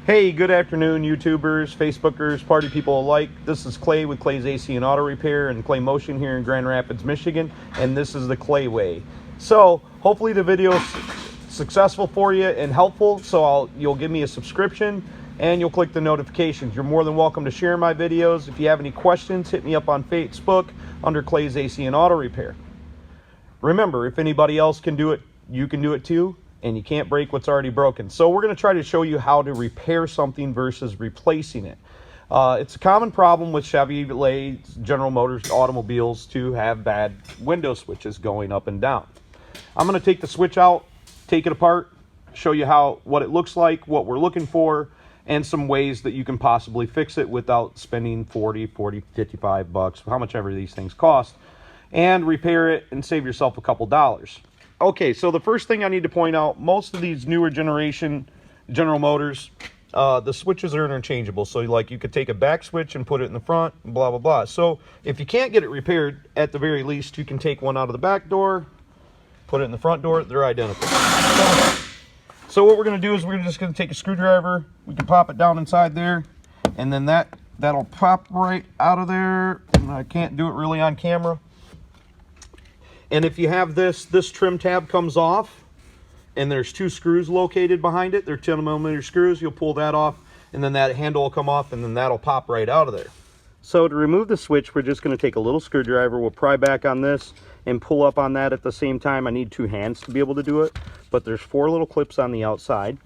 Hey, good afternoon, YouTubers, Facebookers, party people alike. This is Clay with Clay's AC and Auto Repair and Clay Motion here in Grand Rapids, Michigan, and this is the Clay Way. So, hopefully the video is successful for you and helpful, so you'll give me a subscription and you'll click the notifications. You're more than welcome to share my videos. If you have any questions, hit me up on Facebook under Clay's AC and Auto Repair. Remember, if anybody else can do it, you can do it too. And you can't break what's already broken. So we're going to try to show you how to repair something versus replacing it. It's a common problem with Chevrolet, General Motors, automobiles to have bad window switches going up and down. I'm going to take the switch out, take it apart, show you what it looks like, what we're looking for, and some ways that you can possibly fix it without spending 40, 55 bucks, how much ever these things cost, and repair it and save yourself a couple dollars. Okay, so the first thing I need to point out, most of these newer generation General Motors, the switches are interchangeable. So like you could take a back switch and put it in the front, blah, blah, blah. So if you can't get it repaired, at the very least, you can take one out of the back door, put it in the front door, they're identical. So what we're gonna do is we're just gonna take a screwdriver, we can pop it down inside there, and then that'll pop right out of there. And I can't do it really on camera. And if you have this trim tab comes off, and there's two screws located behind it. They're 10mm screws. You'll pull that off, and then that handle will come off, and then that'll pop right out of there. So to remove the switch, we're just going to take a little screwdriver. We'll pry back on this and pull up on that at the same time. I need two hands to be able to do it, but there's 4 little clips on the outside.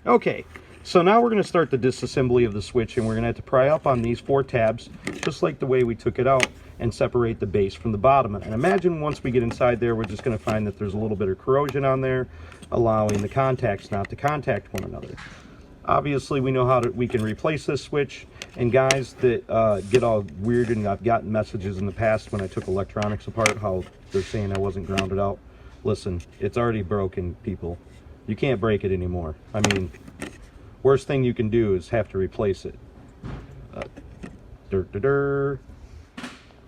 Okay, so now we're going to start the disassembly of the switch, and we're going to have to pry up on these 4 tabs, just like the way we took it out, and separate the base from the bottom. And imagine once we get inside there, we're just going to find that there's a little bit of corrosion on there, allowing the contacts not to contact one another. Obviously, we know we can replace this switch. And guys that get all weird, and I've gotten messages in the past when I took electronics apart, how they're saying I wasn't grounded out. Listen, it's already broken, people. You can't break it anymore. I mean, worst thing you can do is have to replace it.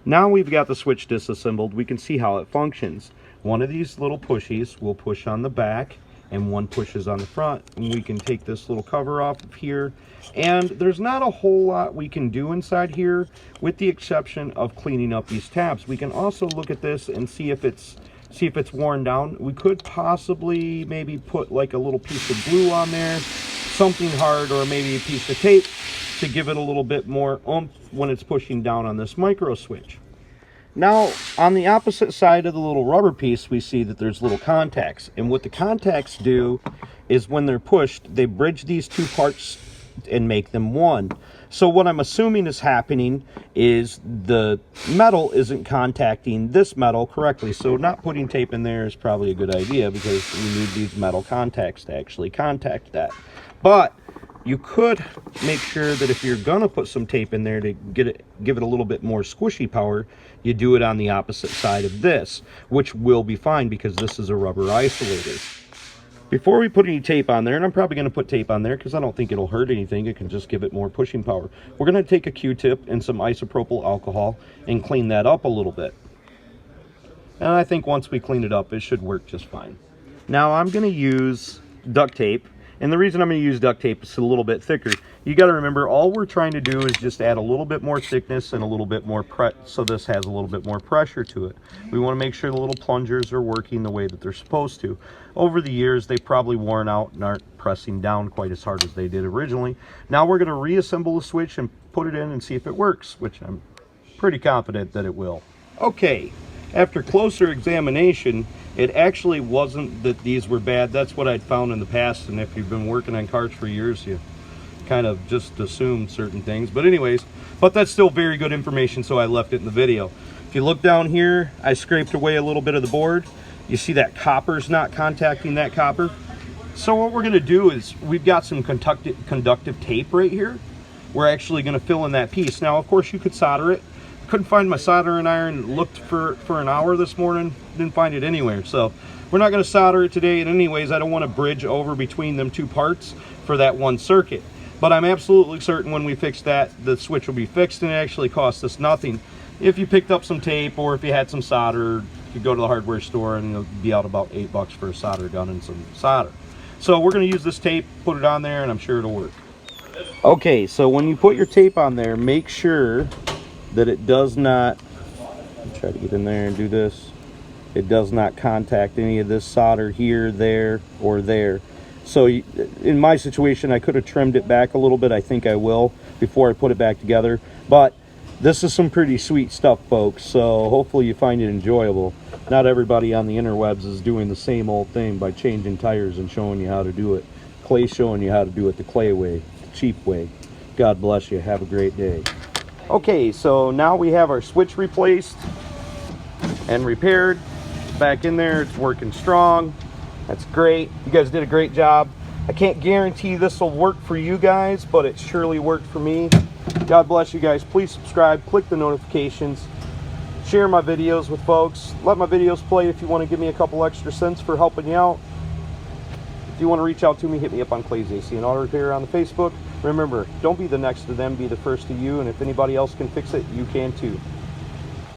Now we've got the switch disassembled, we can see how it functions. One of these little pushies will push on the back, and one pushes on the front. And we can take this little cover off of here. And there's not a whole lot we can do inside here, with the exception of cleaning up these tabs. We can also look at this and see if it's worn down. We could possibly maybe put like a little piece of glue on there, something hard, or maybe a piece of tape, to give it a little bit more oomph when it's pushing down on this micro switch. Now, on the opposite side of the little rubber piece, we see that there's little contacts. And what the contacts do is when they're pushed, they bridge these 2 parts and make them one. So what I'm assuming is happening is the metal isn't contacting this metal correctly. So not putting tape in there is probably a good idea, because we need these metal contacts to actually contact that. But you could make sure that if you're gonna put some tape in there to give it a little bit more squishy power, you do it on the opposite side of this, which will be fine because this is a rubber isolator. Before we put any tape on there, and I'm probably gonna put tape on there because I don't think it'll hurt anything, it can just give it more pushing power. We're gonna take a Q-tip and some isopropyl alcohol and clean that up a little bit. And I think once we clean it up, it should work just fine. Now I'm gonna use duct tape. And the reason I'm going to use duct tape is a little bit thicker. You got to remember, all we're trying to do is just add a little bit more thickness and a little bit more so this has a little bit more pressure to it. We want to make sure the little plungers are working the way that they're supposed to. Over the years, they've probably worn out and aren't pressing down quite as hard as they did originally. Now we're going to reassemble the switch and put it in and see if it works, which I'm pretty confident that it will. Okay. After closer examination, it actually wasn't that these were bad. That's what I'd found in the past, and if you've been working on cars for years, you kind of just assume certain things. But anyways, that's still very good information, so I left it in the video. If you look down here, I scraped away a little bit of the board. You see that copper's not contacting that copper. So what we're gonna do is, we've got some conductive tape right here. We're actually gonna fill in that piece. Now, of course, you could solder it. Couldn't find my soldering iron, looked for an hour this morning, didn't find it anywhere. So we're not going to solder it today. And anyways, I don't want to bridge over between them 2 parts for that one circuit. But I'm absolutely certain when we fix that, the switch will be fixed, and it actually costs us nothing. If you picked up some tape, or if you had some solder, you could go to the hardware store and it'll be out about $8 for a solder gun and some solder. So we're going to use this tape, put it on there, and I'm sure it'll work. Okay, so when you put your tape on there, make sure that it does not, try to get in there and do this, it does not contact any of this solder here, there, or there. So in my situation, I could have trimmed it back a little bit. I think I will before I put it back together. But this is some pretty sweet stuff, folks, so hopefully you find it enjoyable. Not everybody on the interwebs is doing the same old thing by changing tires and showing you how to do it. Clay's showing you how to do it the clay way, the cheap way. God bless you. Have a great day. Okay, so now we have our switch replaced and repaired. Back in there, it's working strong. That's great. You guys did a great job. I can't guarantee this will work for you guys, but it surely worked for me. God bless you guys. Please subscribe, click the notifications, share my videos with folks. Let my videos play if you want to give me a couple extra cents for helping you out. If you want to reach out to me, hit me up on Clay's AC and Auto Repair on the Facebook. Remember, don't be the next to them, be the first to you, and if anybody else can fix it, you can too.